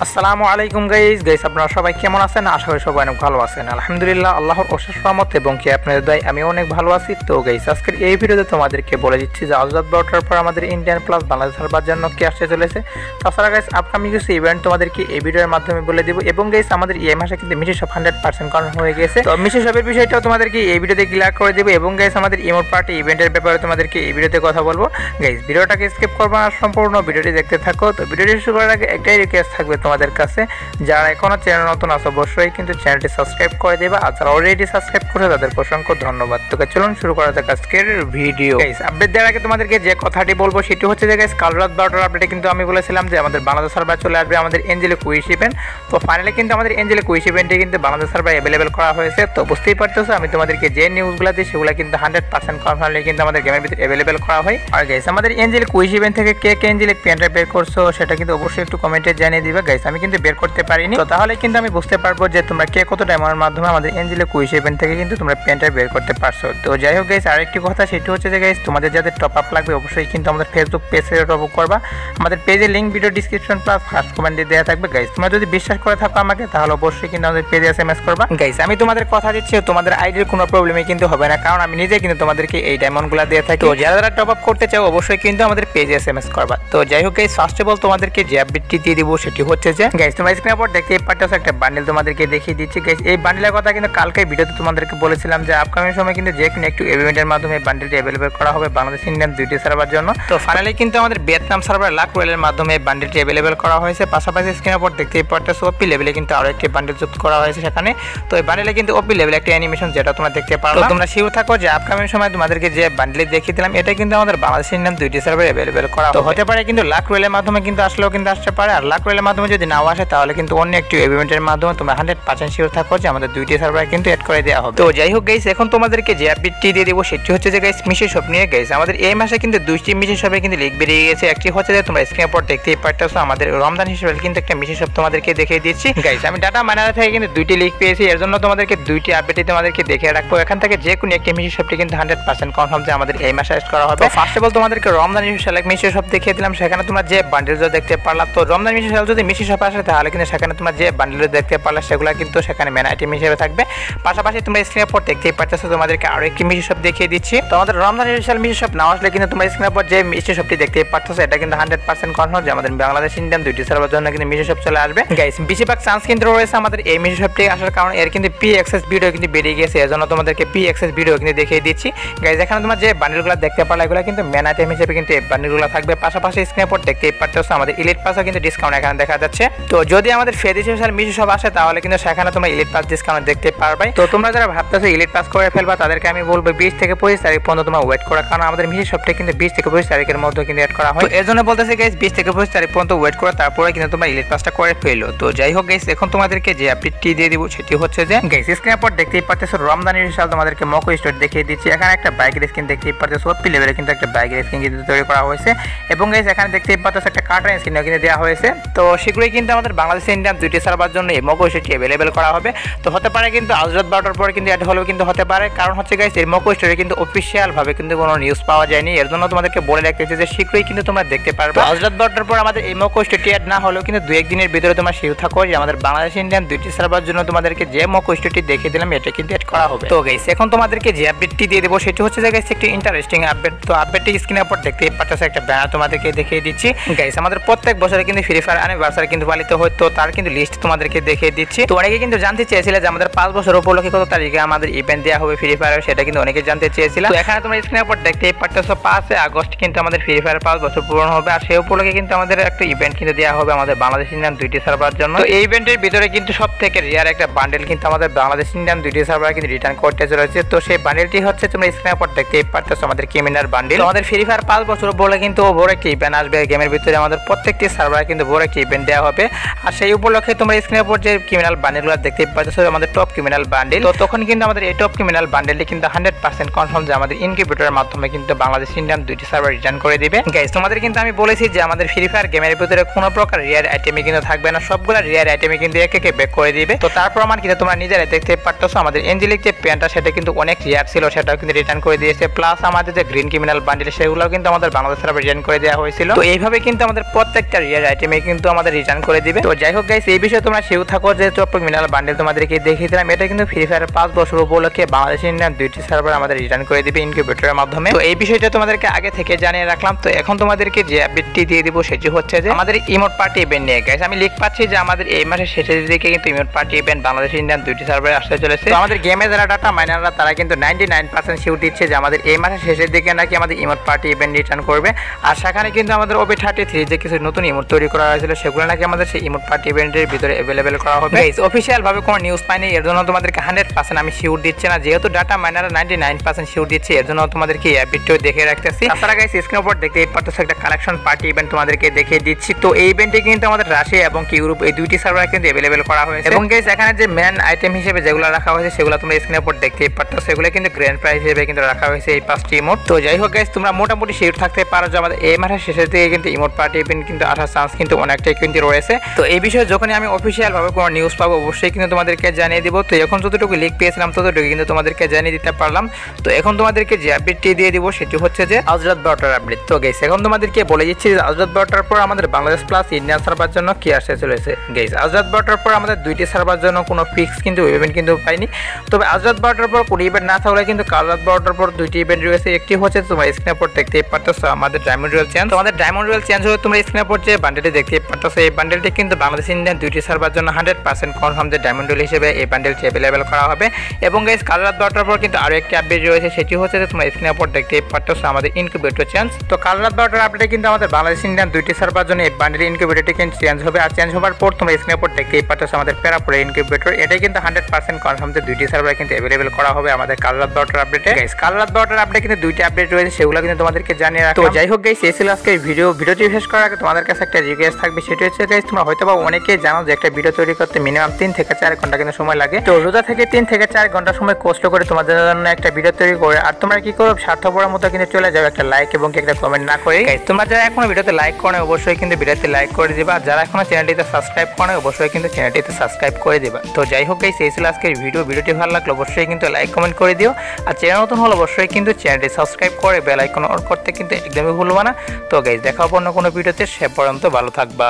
আসসালামু আলাইকুম গাইস আপনারা সবাই কেমন আছেন? আশা করি সবাই অনেক ভালো আছেন। আলহামদুলিল্লাহ, আল্লাহর অশেষ রহমত এবং কি আপনাদের দয়ায় আমি অনেক ভালো আছি। তো গাইস আজকের এই ভিডিওতে তোমাদেরকে বলে দিচ্ছি যে আজরাত বারোটার পর আমাদের ইন্ডিয়ান প্লাস বাংলাদেশ সার্ভার জন্য কি আসতে চলেছে। তাছাড়া গাইস আপকামিং কিছু ইভেন্ট তোমাদেরকে এই ভিডিওর মাধ্যমে বলে দিব। এবং গাইস আমাদের এই মাসে কিন্তু মিশি সব 100% কনফার্ম হয়ে গেছে। তো মিশি সবের বিষয়টাও তোমাদেরকে এই ভিডিওতে ক্লিয়ার করে দেব। এবং গাইস আমাদের ইমোট পার্টি ইভেন্টের ব্যাপারে তোমাদেরকে এই ভিডিওতে কথা বলবো। গাইস ভিডিওটাকে স্কিপ করবে না, সম্পূর্ণ ভিডিওটি দেখতে থাকো। তো ভিডিওটি শুরু করার আগে একটাই রিকোয়েস্ট থাকবে তোমাদের কাছে, যারা এখনো চ্যানেল নতুন আছে অবশ্যই কিন্তু চ্যানেলটি সাবস্ক্রাইব করে দেবা, আর যারা অলরেডি সাবস্ক্রাইব করে তাদেরকে অসংখ্য ধন্যবাদ। তো চলুন শুরু করা যাক আজকের ভিডিও। গাইস আপডেট দেওয়ার আগে তোমাদেরকে যে কথাটি বলবো সেটি হচ্ছে যে গাইস কাল রাত 12টার আপডেটে কিন্তু আমি বলেছিলাম যে আমাদের বাংলাদেশ সার্ভার চলে আসবে আমাদের এঞ্জেলে কুইজ ইভেন্ট। তো ফাইনালি কিন্তু আমাদের এঞ্জেলে কুইজ ইভেন্টে কিন্তু বাংলাদেশ সার্ভার অ্যাভেলেবেল করা হয়েছে। তো বুঝতেই পারতেছো আমি তোমাদেরকে যে নিউজগুলো দিই সেগুলো কিন্তু 100% কনফার্মলি কিন্তু আমাদের গেমের ভিতরে অ্যাভেলেবেল করা হয়। আর গাইস আমাদের এঞ্জেলে কুইজ ইভেন্ট থেকে কে কে এঞ্জেলে পেনটা বের করছো সেটা কিন্তু অবশ্যই একটু কমেন্টে জানিয়ে দিবে। গাইস আমি কিন্তু বের করতে পারিনি, তো তাহলে কিন্তু আমি বুঝতে পারবো যে তোমরা কে কত ডায়মন্ডের মাধ্যমে আমাদের এঞ্জেলে কুইজ ইভেন্ট থেকে কিন্তু তোমরা পেনটা বের করতে পারছো। তো যাই হোক গাইস আরেকটি কথা সেটি হচ্ছে যে গাইস তোমাদের যাদের টপ আপ লাগবে অবশ্যই কিন্তু আমাদের ফেসবুক পেজে টপ আপ করবা। আমাদের পেজের link video description plus first কমেন্টে দেওয়া থাকবে। গাইস তোমরা যদি বিশ্বাস করে থাকো আমাকে তাহলে অবশ্যই কিন্তু আমাদের পেজে এসএমএস করবা। গাইস আমি তোমাদের কথা দিচ্ছি তোমাদের আইডির কোনো প্রবলেমই কিন্তু হবে না, কারণ আমি নিজে কিন্তু তোমাদেরকে এই ডায়মন্ডগুলো দিয়ে থাকি। তো যারা যারা টপ আপ করতে চাও অবশ্যই কিন্তু আমাদের পেজে এসএমএস করবা। তো যাই হোক গাইস ফার্স্ট অফ অল তোমাদেরকে যে আপডেটটি দিয়ে দিব সেটি হচ্ছে যে গাইস তোমরা স্ক্রিনের উপর দেখতে পাচ্ছ একটা বান্ডেল তোমাদেরকে দেখিয়ে দিচ্ছি। গাইস এই বান্ডেলের কথা কিন্তু কালকে ভিডিওতে তোমাদেরকে বলেছিলাম যে আপকামিং সময় কিন্তু যে কোনো একটু ইভেন্টের মাধ্যমে বান্ডেলটি অ্যাভেলেবল করা হবে বাংলাদেশ ইন্ডিয়ান দুইটি সার্ভার জন্য। তো ফাইনালি কিন্তু আমাদের ভিয়েতনাম সার্ভার লাক রয়েলের মাধ্যমে বান্ডেলটি অ্যাভেলেবল করা হয়েছে। পাশাপাশি স্ক্রিনের উপর দেখতেই পাচ্ছ ওপি লেভেলে কিন্তু আরো একটি বান্ডেল যুক্ত করা হয়েছে সেখানে। তো এই বান্ডেলে কিন্তু ওপি লেভেলে একটা অ্যানিমেশন যেটা তোমরা দেখতে পারো। তোমরা শিওর থাকো যে আপকামিং সময় তোমাদেরকে যে বান্ডেল দেখিয়ে দিলাম এটা কিন্তু আমাদের বাংলাদেশ ইন্ডিয়ান দুইটি সার্ভার অ্যাভেলেবল করা হবে। তো হতে পারে কিন্তু লাক রয়েলের মাধ্যমে কিন্তু আসলেও কিন্তু আসতে পারে, আর লাক রয়েলের মাধ্যমে যদি নাও আসে তাহলে কিন্তু অন্য একটি ইভেন্টের মাধ্যমে তোমরা 100% শিওর থাকো যে আমাদের দুইটি সার্ভার কিন্তু অ্যাড করে দেওয়া হবে। তো যাই হোক গাইস এখন তোমাদেরকে যে আপডেটটি দিয়ে দেবো সেটি হচ্ছে যে গাইস মিশি শপ নিয়ে। গাইস আমাদের এই মাসে কিন্তু দুইটি মিশি শপে কিন্তু লিক বেরিয়ে গেছে। একটি হচ্ছে যে তোমরা স্ক্রিনের উপর দেখতেই পাচ্ছ আমাদের রমজান হিসেবে কিন্তু একটা মিশি শপ তোমাদেরকে দেখিয়ে দিচ্ছি। গাইস আমি ডাটা মাইনার থেকে কিন্তু দুইটি লিক পেয়েছি, এর জন্য তোমাদেরকে দুইটি আপডেটই তোমাদেরকে দেখে রাখবো। এখান থেকে যে কোনো একটি মিশি শপটি কিন্তু 100% কনফার্ম যে আমাদের এই মাসে অ্যাড করা হবে। ফার্স্ট অফ অল তোমাদেরকে রমজান হিসেবে মিশি শপ দেখিয়ে দিলাম, সেখানে তোমরা যে বান্ডেলগুলো দেখতে পারলা। তো রমজান মিশি শপ যদি মিশি শপ আসে তাহলে কিন্তু সেখানে তোমরা যে বান্ডেলগুলো দেখতে পারলা সেগুলো কিন্তু সেখানে মেন আইটেম হিসেবে থাকবে। পাশাপাশি তোমরা স্ক্রিনের উপর দেখতেই পাচ্ছ তোমাদেরকে আরো একটি মিশি শপ দেখিয়ে দিচ্ছি। তো আমাদের রমজান স্পেশাল মিশি শপ না আসলে কিন্তু তোমরা স্ক্রিনের উপর যে মিশি শপটি দেখতেই পাচ্ছ এটা কিন্তু 100% কনফার্ম যে আমাদের বাংলাদেশ ইন্ডিয়ান দুইটি সার্ভার জন্য কিন্তু মিশি শপ চলে আসবে। গাইস বেশিরভাগ চান্স কিন্তু রয়েছে আমাদের এই মিশি শপটি আসার কারণ এর কিন্তু পি এক্সেস ভিডিও কিন্তু বেরিয়ে গেছে, এর জন্য তোমাদেরকে পি এক্সেস ভিডিও কিন্তু দেখিয়ে দিচ্ছি। গাইস এখানে তোমরা যে বান্ডেলগুলো দেখতে পারলা এগুলো কিন্তু মেন আইটেম হিসেবে কিন্তু এই বান্ডেলগুলো থাকবে। পাশাপাশি স্ক্রিনের উপর দেখতেই পাচ্ছ আমাদের ইলিট পাসও কিন্তু ডিসকাউন্ট এখানে দেখা যাচ্ছে। তো যদি আমাদের ফেজ স্পেশাল মিশি শপ আসে তাহলে কিন্তু সেখানে তোমরা ইলিট পাস ডিসকাউন্ট দেখতে পারবে। তো তোমরা যারা ভাবতেছো ইলিট পাস করে ফেলবা তাদেরকে আমি বলবো 20 থেকে 25 তারিখ পর্যন্ত তোমরা ওয়েট করা, কারণ আমাদের মিশি শপটা কিন্তু 20 থেকে 25 তারিখের মধ্যে কিন্তু অ্যাড করা হয়। তো এর জন্য বলতেছি গাইস 20 থেকে 25 তারিখ পর্যন্ত ওয়েট করা, তারপরে কিন্তু তোমরা ইলিট পাসটা করে ফেলো। তো যাই হোক গাইস এখন তোমাদেরকে যে আপডেটটি দিয়ে দিব সেটি হচ্ছে যে গাইস স্ক্রিনের উপর দেখতেই পাচ্ছ রমজানের হিসাবে তোমাদেরকে মকো স্টোর দেখিয়ে দিচ্ছি। এখানে একটা বাইকের স্কিন দেখতেই পাচ্ছ ওপি লেভেলে কিন্তু একটা বাইকের স্কিন কিন্তু তৈরি করা হয়েছে। এবং গাইস এখানে দেখতেই পাচ্ছ একটা কার্টন স্কিনও কিন্তু দেওয়া হয়েছে। তো সেগুলোই কিন্তু আমাদের বাংলাদেশ ইন্ডিয়ান দুইটি সার্ভার জন্য এই মকো স্টোরটি অ্যাভেলেবেল করা হবে। তো হতে পারে কিন্তু আজরাত 12টার পরে কিন্তু অ্যাড হলেও কিন্তু হতে পারে, কারণ হচ্ছে গাইস এই মকো স্টোরে কিন্তু অফিশিয়াল ভাবে কিন্তু কোনো নিউজ পাওয়া যায়নি, এর জন্য তোমাদেরকে বলে রাখতেছি যে শীঘ্রই কিন্তু তোমরা দেখতে পারবে। আজরাত 12টার পর আমাদের এই মকো স্টোরটি অ্যাড না হলেও কিন্তু 2-1 দিনের ভিতরে তোমরা শিওর থাকো যে আমাদের বাংলাদেশ ইন্ডিয়ান দুইটি সার্ভার জন্য তোমাদেরকে যে মকো স্টোরটি দেখিয়ে দিলাম এটা কিন্তু অ্যাড করা হবে। তো গাইস এখন তোমাদেরকে যে আপডেটটি দিয়ে দেবো সেটি হচ্ছে যে গাইস একটি ইন্টারেস্টিং আপডেট। তো আপডেটটি স্ক্রিনের উপর দেখতেই পাচ্ছ একটা ব্যানার তোমাদেরকে দেখিয়ে দিচ্ছি। গাইস আমাদের প্রত্যেক বছরে কিন্তু ফ্রি ফায়ার অ্যানিভার্সারি কিন্তু পালিত হয়, তো তার কিন্তু লিস্ট তোমাদেরকে দেখিয়ে দিচ্ছি। তো অনেকে কিন্তু জানতে চেয়েছিলে যে আমাদের 5 বছর উপলক্ষে কত তারিখে আমাদের ইভেন্ট দেওয়া হবে ফ্রি ফায়ার, সেটা কিন্তু অনেকে জানতে চেয়েছিল। তো এখানে তোমরা স্ক্রিনের উপর দেখতেই পাচ্ছ 5 আগস্ট কিন্তু আমাদের ফ্রি ফায়ার 5 বছর পূরণ হবে, আর সেই উপলক্ষে কিন্তু আমাদের একটা ইভেন্ট কিন্তু দেওয়া হবে আমাদের বাংলাদেশ ইন্ডিয়ান দুইটি সার্ভার জন্য। তো এই ইভেন্টের ভিতরে কিন্তু সবথেকে রিয়ার একটা বান্ডেল কিন্তু আমাদের বাংলাদেশ ইন্ডিয়ান দুইটি সার্ভার কিন্তু রিটার্ন করতে চলেছে। তো সেই বান্ডেলটি হচ্ছে তোমরা স্ক্রিনের উপর দেখতেই পাচ্ছ আমাদের ক্রিমিনাল বান্ডেল। আমাদের ফ্রি ফায়ার 5 বছর বলে কিন্তু বড় একটা ইভেন্ট আসবে গেমের ভিতরে, আমাদের প্রত্যেকটি সার্ভার কিন্তু বড় একটা ইভেন্ট দেওয়া হবে। আর সেই উপলক্ষে তোমরা স্ক্রিনের উপর যে ক্রিমিনাল বান্ডেলগুলো দেখতেই পাচ্ছ আমাদের টপ ক্রিমিনাল বান্ডেল। তো তখন কিন্তু আমাদের এই টপ ক্রিমিনাল বান্ডেলটি কিন্তু 100% কনফার্ম যে আমাদের ইনকিউবেটরের মাধ্যমে কিন্তু বাংলাদেশ ইন্ডিয়ান দুইটি সার্ভার রিটার্ন করে দিবে। গাইস তোমাদের কিন্তু আমি বলেছি যে আমাদের ফ্রি ফায়ার গেমের ভিতরে কোনো প্রকার রিয়ার আইটেমই কিন্তু থাকবে না, সবগুলো রিয়ার আইটেমই কিন্তু একে ব্যাক করে দিবে। তো তার প্রমাণ কিন্তু তোমরা নিজেরাই দেখতে পাচ্ছ আমাদের এঞ্জেলিক যে প্যান্টটা সেটা কিন্তু অনেক রিয়ার ছিল, সেটাও কিন্তু রিটার্ন করে দিয়েছে। প্লাস আমাদের যে গ্রিন ক্রিমিনাল বান্ডেল সেগুলোও কিন্তু আমাদের বাংলাদেশ সার্ভার রিটার্ন করে দেওয়া হয়েছিল। তো এইভাবে কিন্তু আমাদের প্রত্যেকটা রিয়ার আইটেমে কিন্তু আমাদের রিটার্ন করে দিবে। তো যাই হোক গাইস, এই বিষয়ে তোমরা সেও থাকো যে টপ মিনারেল বান্ডেল তোমাদেরকে দেখিয়ে দিলাম। এটা কিন্তু ফ্রি ফায়ার 5 বছর উপলক্ষে বাংলাদেশ ইন্ডিয়ান দুইটি সার্ভার আমাদের রিটার্ন করে দিবে ইনকিউবেটরের মাধ্যমে। তো এই বিষয়টা তোমাদেরকে আগে থেকে জানিয়ে রাখলাম। তো এখন তোমাদেরকে যে আপডেটটি দিয়ে দিব সেটি হচ্ছে যে আমাদের ইমোট পার্টি ইভেন্ট নিয়ে। গাইস, আমি লিখ পাচ্ছি যে আমাদের এই মাসের শেষের দিকে কিন্তু emote party event Bangladesh Indian দুইটি সার্ভারে আসতে চলেছে। তো আমাদের গেমে যারা ডাটা মাইনাররা তারা কিন্তু 99% শিওর দিচ্ছে যে আমাদের এই মাসের শেষের দিকে নাকি আমাদের ইমোট পার্টি ইভেন্ট রিটার্ন করবে। আর সেখানে কিন্তু আমাদের OP33 যে কিছু নতুন ইমোট তৈরি করা হয়েছিল সেগুলো নাকি আমাদের সেই ইমোট পার্টি ইভেন্টের ভিতরে অ্যাভেলেবেল করা হবে। গাইস, অফিশিয়াল ভাবে কোনো নিউজ পাইনি, এর জন্য তোমাদেরকে 100% আমি শিওর দিচ্ছি না। যেহেতু ডাটা মাইনাররা 99% শিওর দিচ্ছে, এর জন্য তোমাদেরকে এই আপডেটটিও দেখে রাখতেছি। তাছাড়া গাইস, স্ক্রিনের উপর দেখতে পাচ্ছ একটা কালেকশন পার্টি ইভেন্ট তোমাদেরকে দেখিয়ে দিচ্ছি। তো এই ইভেন্টে কিন্তু আমাদের রাশিয়া এবং ইউরোপ এই দুইটি সার্ভার কিন্তু অ্যাভেলেবেল করা হয়েছে। এবং গাইস, এখানে যে মেন আইটেম হিসেবে যেগুলো রাখা হয়েছে সেগুলো তোমরা স্ক্রিনের উপর দেখতে পাচ্ছ, সেগুলো কিন্তু গ্র্যান্ড প্রাইজ হিসেবে কিন্তু রাখা হয়েছে এই 5টি ইমোট। তো যাই হোক গাইস, তোমরা মোটামুটি শিওর থাকতে পারো যে আমাদের এই মাসের শেষের দিকে কিন্তু ইমোট পার্টি ইভেন্ট কিন্তু আসার চান্স কিন্তু অনেকটাই কিন্তু রয়েছে। তো এই বিষয়ে যখনই আমি অফিশিয়াল ভাবে কোনো নিউজ পাবো অবশ্যই কিন্তু তোমাদেরকে জানিয়ে দিব। তো এখন যতটুকু লিক পেয়েছিলাম ততটুকু কিন্তু তোমাদেরকে জানিয়ে দিতে পারলাম। তো এখন তোমাদেরকে যে আপডেটটি দিয়ে দিব সেটি হচ্ছে যে আজরাত বারোটার আপডেট। তো গাইস, এখন তোমাদেরকে বলে দিচ্ছি যে আজরাত বারোটার পর আমাদের বাংলাদেশ প্লাস ইন্ডিয়ান সার্ভার জন্য কি আসতে চলেছে। গাইস, আজরাত বারোটার পর আমাদের দুইটি সার্ভার জন্য কোনো ফিক্স কিন্তু ইভেন্ট কিন্তু পাইনি। তবে আজরাত বারোটার পর কোনো ইভেন্ট না থাকলে কিন্তু কাল রাত 12টার পর দুইটি ইভেন্ট রয়েছে। একটি হচ্ছে তোমার স্ক্রিনের উপর দেখতে পাচ্ছ আমাদের ডায়মন্ড রয়্যাল চেঞ্জ। তোমাদের ডায়মন্ড রয়্যাল চেঞ্জ হয়ে তোমরা স্ক্রিনের উপর যে বান্ডেলটি দেখতে পাচ্ছ এই বান্ডেলটি কিন্তু বাংলাদেশ ইন্ডিয়ান দুইটি সার্ভার জন্য 100% কনফার্ম যে ডায়মন্ড রয়্যাল হিসেবে এই বান্ডেলটি অ্যাভেলেবেল করা হবে। এবং গাইস, কাল রাত 12টার পর কিন্তু আরো একটি আপডেট রয়েছে, সেটি হচ্ছে যে তোমরা স্ক্রিনের উপর দেখতে পাচ্ছ আমাদের ইনকিউবেটর চেঞ্জ। তো কাল রাত 12টার আপডেটে কিন্তু আমাদের বাংলাদেশ ইন্ডিয়ান দুইটি সার্ভার জন্য এই বান্ডেল ইনকিউবেটরটি কিন্তু চেঞ্জ হবে। আর চেঞ্জ হওয়ার পর তোমরা স্ক্রিনের উপর দেখতে পাচ্ছ আমাদের প্যারাপোরা ইনকিউবেটর। এটাই কিন্তু 100% কনফার্ম যে দুইটি সার্ভার কিন্তু অ্যাভেলেবেল করা হবে আমাদের কাল রাত 12টার আপডেটে। গাইস, কাল রাত 12টার আপডেটে কিন্তু দুইটি আপডেট রয়েছে, সেগুলো কিন্তু তোমাদেরকে জানিয়ে রাখলাম। তো যাই হোক গাইস, এই ছিল আজকের ভিডিওটি শেষ করার আগে তোমাদের কাছে একটা রিকোয়েস্ট থাকবে, সেটা হচ্ছে গাইস, তোমরা হয়তো বা অনেকেই জানো যে একটা ভিডিও তৈরি করতে মিনিমাম 3 থেকে 4 ঘন্টা কিন্তু সময় লাগে। তো রোজা থেকে 3 থেকে 4 ঘন্টা সময় কষ্ট করে তোমাদের জন্য একটা ভিডিও তৈরি করে আর তোমরা কি করো স্বার্থপরের মতো কিন্তু চলে যাও একটা লাইক এবং একটা কমেন্ট না করে। গাইস, তোমরা যারা এখনো ভিডিওতে লাইক করো অবশ্যই কিন্তু ভিডিওতে লাইক করে দিবা। আর যারা এখনো চ্যানেলটিতে সাবস্ক্রাইব করো অবশ্যই কিন্তু চ্যানেলটিতে সাবস্ক্রাইব করে দিবা। তো যাই হোক গাইস, এই ছিল আজকের ভিডিওটি ভালো লাগলে অবশ্যই কিন্তু লাইক কমেন্ট করে দিও। আর চ্যানেল নতুন হলে অবশ্যই কিন্তু চ্যানেলটি সাবস্ক্রাইব করে বেল আইকন অন করতে কিন্তু একদমই ভুলবা না। তো গাইস, দেখা হবে অন্য কোনো ভিডিওতে, সে পর্যন্ত ভালো থাকবা।